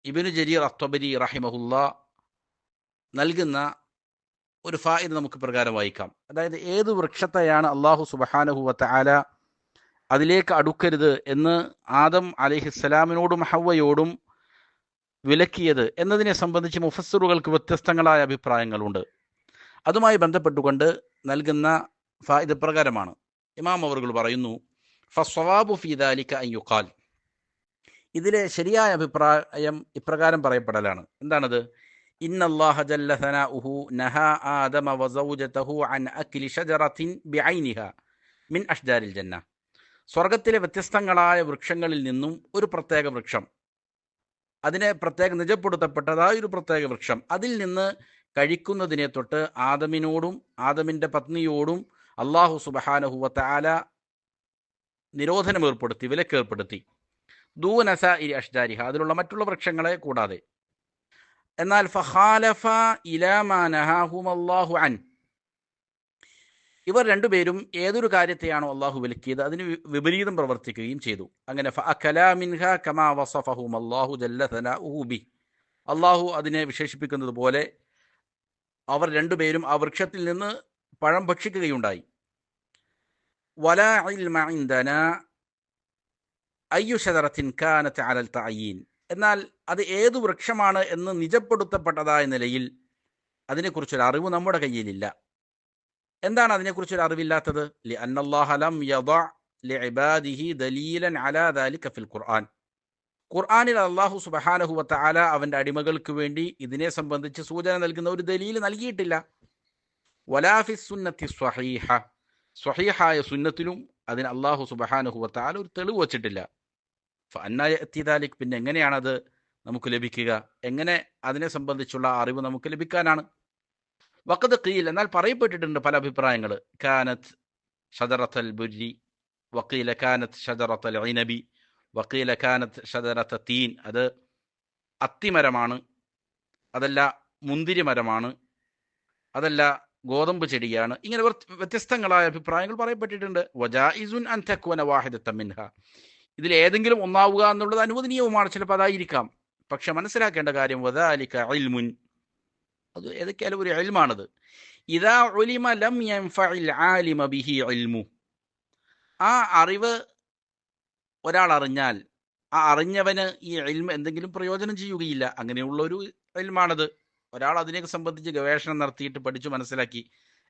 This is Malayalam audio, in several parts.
ഇബ്നു ജരീർ അത്വബരി റഹിമഹുല്ല നൽകുന്ന ഒരു ഫായിദ നമുക്ക് പ്രകാരം വായിക്കാം. അതായത് ഏത് വൃക്ഷത്തെയാണ് അള്ളാഹു സുബ്ഹാനഹു വതആല അതിലേക്ക് അടുക്കരുത് എന്ന് ആദം അലൈഹിസ്സലാമിനോടും ഹവ്വയോടും വിലക്കിയത് എന്നതിനെ സംബന്ധിച്ച് മുഫസ്സിറുകൾക്ക് വ്യത്യസ്തങ്ങളായ അഭിപ്രായങ്ങളുണ്ട്. അതുമായി ബന്ധപ്പെട്ടുകൊണ്ട് നൽകുന്ന ഫായിദ പ്രകാരമാണ്. ഇമാം അവറുകൾ പറയുന്നു, ഫസ്സവാബു ഫീ ദാലിക അൻ യുഖാൽ, ഇതിലെ ശരിയായ അഭിപ്രായം ഇപ്രകാരം പറയപ്പെടലാണ്. എന്താണത്? ഇന്നല്ലാഹ ജല്ല സനാഉഹു നഹാ ആദമ വസൗജതഹു അൻ അക്ലി ഷജറത്തിൻ ബിഐനിഹ മിൻ അഷ്ജാരിൽ ജന്ന. സ്വർഗത്തിലെ വ്യത്യസ്തങ്ങളായ വൃക്ഷങ്ങളിൽ നിന്നും ഒരു പ്രത്യേക വൃക്ഷം, അതിനെ പ്രത്യേകം നിജപ്പെടുത്തപ്പെട്ടതായ ഒരു പ്രത്യേക വൃക്ഷം, അതിൽ നിന്ന് കഴിക്കുന്നതിനെ തൊട്ട് ആദമിനോടും ആദമിൻ്റെ പത്നിയോടും അള്ളാഹു സുബ്ഹാനഹു വതആല നിരോധനം ഏർപ്പെടുത്തി, വിലക്കേർപ്പെടുത്തി. ദൂന സായിരി അഷ്ജാരിഹ, അതിലുള്ള മറ്റുള്ള വൃക്ഷങ്ങളെ കൂടാതെ. എന്നാൽ ഫഖാലഫ ഇലാ മാ നഹാഹുമല്ലാഹു അൻ, ഇവർ രണ്ടുപേരും ഏതൊരു കാര്യത്തെയാണോ അള്ളാഹു വിലക്കിയത് അതിന് വിപരീതം പ്രവർത്തിക്കുകയും ചെയ്തു. അങ്ങനെ ഫഅകലാ മിൻഹാ കമാ വസഫഹുമല്ലാഹു ജല്ല സനാഉഹു ബി, അള്ളാഹു അതിനെ വിശേഷിപ്പിക്കുന്നത് പോലെ അവർ രണ്ടുപേരും ആ വൃക്ഷത്തിൽ നിന്ന് പഴം ഭക്ഷിക്കുകയുണ്ടായി. വലാ ഇൽമ ഇൻദനാ അയ്യു ഷജറത്തിൻ കാനത്ത് അലൽ തഅയീൻ, എന്നാൽ അത് ഏതു വൃക്ഷമാണ് എന്ന് നിജപ്പെടുത്തപ്പെട്ടതായ നിലയിൽ അതിനെക്കുറിച്ചൊരു അറിവ് നമ്മുടെ കയ്യിലില്ല. എന്താണ് അതിനെക്കുറിച്ചൊരു അറിവില്ലാത്തത്? ലിഅന്നല്ലാഹ ലം യദഅ ലിഇബാദിഹി ദലീലൻ അലാ ദാലിക ഫിൽ ഖുർആൻ, ഖുർആനിൽ അല്ലാഹു സുബ്ഹാനഹു വതആല അവൻ്റെ അടിമകൾക്ക് വേണ്ടി ഇതിനെ സംബന്ധിച്ച് സൂചന നൽകുന്ന ഒരു ദലീൽ നൽകിയിട്ടില്ല. വലാ ഫിസ് സുന്നത്തി സ്വഹീഹ, സ്വഹീഹായ സുന്നത്തിലും അതിന് അല്ലാഹു സുബ്ഹാനഹു വതആല ഒരു തെളിവ് വച്ചിട്ടില്ല. ഫഅന്നാ യഅതി ദാലിക്, പിന്നെ എങ്ങനെയാണത് നമുക്ക് ലഭിക്കുക? എങ്ങനെ അതിനെ സംബന്ധിച്ചുള്ള അറിവ് നമുക്ക് ലഭിക്കാനാണ്? വഖദ് ഖീൽ, എന്നാൽ പറയപ്പെട്ടിട്ടുണ്ട് പല അഭിപ്രായങ്ങൾ. കാനത്ത് ഷജറത്തുൽ ബുരി, വഖീല കാനത്ത് ഷജറത്തുൽ ഇനബി, വഖീല കാനത്ത് ഷജറത്ത് തീൻ, അത് അത്തിമരമാണ്, അതല്ല മുന്തിരി മരമാണ്, അതല്ല ഗോതമ്പ് ചെടിയാണ്. ഇങ്ങനെ വ്യത്യസ്തങ്ങളായ അഭിപ്രായങ്ങൾ പറയപ്പെട്ടിട്ടുണ്ട്. വജായിസുൻ അൻ തക്വന വാഹിദത്തൻ മിൻഹ, ഇതിൽ ഏതെങ്കിലും ഒന്നാവുക എന്നുള്ളത് അനുവദനീയവുമാണ്, ചിലപ്പോൾ അതായിരിക്കാം. പക്ഷെ മനസ്സിലാക്കേണ്ട കാര്യം വദാലിക ഇൽമുൻ, അത് ഏതൊക്കെയാലും ഒരു ഇൽമാണത്. ഇദാ ഉലിമ ലം യൻഫഇൽ ആലിമ ബിഹി ഇൽമു, ആ അറിവ് ഒരാൾ അറിഞ്ഞാൽ ആ അറിഞ്ഞവന് ഈ ഇൽമ എന്തെങ്കിലും പ്രയോജനം ചെയ്യുകയില്ല. അങ്ങനെയുള്ള ഒരു ഇൽമാണത്. ഒരാൾ അതിനെ സംബന്ധിച്ച് ഗവേഷണം നടത്തിയിട്ട് പഠിച്ചു മനസ്സിലാക്കി,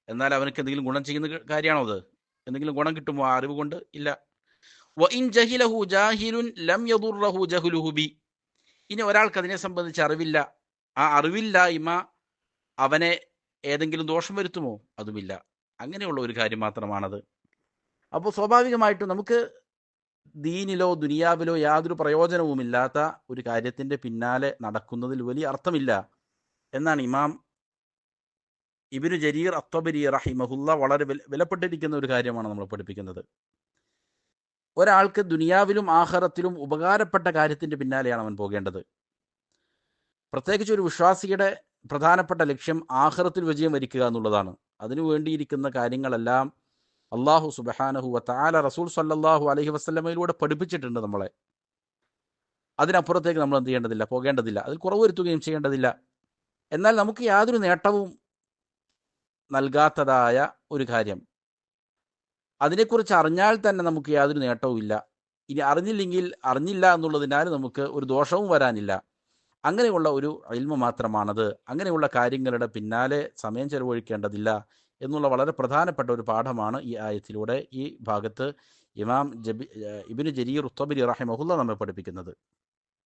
എന്നാൽ അവനക്ക് എന്തെങ്കിലും ഗുണം ചെയ്യുന്ന കാര്യമാണോ അത്? എന്തെങ്കിലും ഗുണം കിട്ടുമോ ആ അറിവ് കൊണ്ട്? ഇല്ല. വഇൻ ജഹിലഹു ജാഹിലുൻ ലം യദുർറഹു ജഹ്ലുഹു ബി, ഇനി ഒരാൾക്ക് അതിനെ സംബന്ധിച്ച് അറിവില്ല, ആ അറിവില്ലായ്മ അവനെ ഏതെങ്കിലും ദോഷം വരുത്തുമോ? അതുമില്ല. അങ്ങനെയുള്ള ഒരു കാര്യം മാത്രമാണത്. അപ്പോൾ സ്വാഭാവികമായിട്ടും നമുക്ക് ദീനിലോ ദുനിയാവിലോ യാതൊരു പ്രയോജനവുമില്ലാത്ത ഒരു കാര്യത്തിൻ്റെ പിന്നാലെ നടക്കുന്നതിൽ വലിയ അർത്ഥമില്ല എന്നാണ് ഇമാം ഇബ്നു ജരീർ അത്വബരി റഹിമഹുല്ല വളരെ വിലപ്പെട്ടിരിക്കുന്ന ഒരു കാര്യമാണ് നമ്മൾ പഠിപ്പിക്കുന്നത്. ഒരാൾക്ക് ദുനിയാവിലും ആഖിറത്തിലും ഉപകാരപ്പെട്ട കാര്യത്തിൻ്റെ പിന്നാലെയാണ് അവൻ പോകേണ്ടത്. പ്രത്യേകിച്ച് ഒരു വിശ്വാസിയുടെ പ്രധാനപ്പെട്ട ലക്ഷ്യം ആഖിറത്തിൽ വിജയം വരിക്കുക എന്നുള്ളതാണ്. അതിനു വേണ്ടിയിരിക്കുന്ന കാര്യങ്ങളെല്ലാം അള്ളാഹു സുബ്ഹാനഹു വതആല റസൂൽ സല്ലല്ലാഹു അലൈഹി വസല്ലമയിലൂടെ പഠിപ്പിച്ചിട്ടുണ്ട് നമ്മളെ. അതിനപ്പുറത്തേക്ക് നമ്മൾ എന്ത് ചെയ്യേണ്ടതില്ല, പോകേണ്ടതില്ല, അതിൽ കുറവ് വരുത്തുകയും ചെയ്യേണ്ടതില്ല. എന്നാൽ നമുക്ക് യാതൊരു നേട്ടവും നൽകാത്തതായ ഒരു കാര്യം, അതിനെക്കുറിച്ച് അറിഞ്ഞാൽ തന്നെ നമുക്ക് യാതൊരു നേട്ടവും ഇല്ല, ഇനി അറിഞ്ഞില്ലെങ്കിൽ അറിഞ്ഞില്ല എന്നുള്ളതിനാൽ നമുക്ക് ഒരു ദോഷവും വരാനില്ല, അങ്ങനെയുള്ള ഒരു ഇൽമ മാത്രമാണത്. അങ്ങനെയുള്ള കാര്യങ്ങളുടെ പിന്നാലെ സമയം ചെലവഴിക്കേണ്ടതില്ല എന്നുള്ള വളരെ പ്രധാനപ്പെട്ട ഒരു പാഠമാണ് ഈ ആയത്തിലൂടെ ഈ ഭാഗത്ത് ഇമാം ഇബ്നു ജരീർ അത്വബരി റഹിമഹുല്ല നമ്മെ പഠിപ്പിക്കുന്നത്.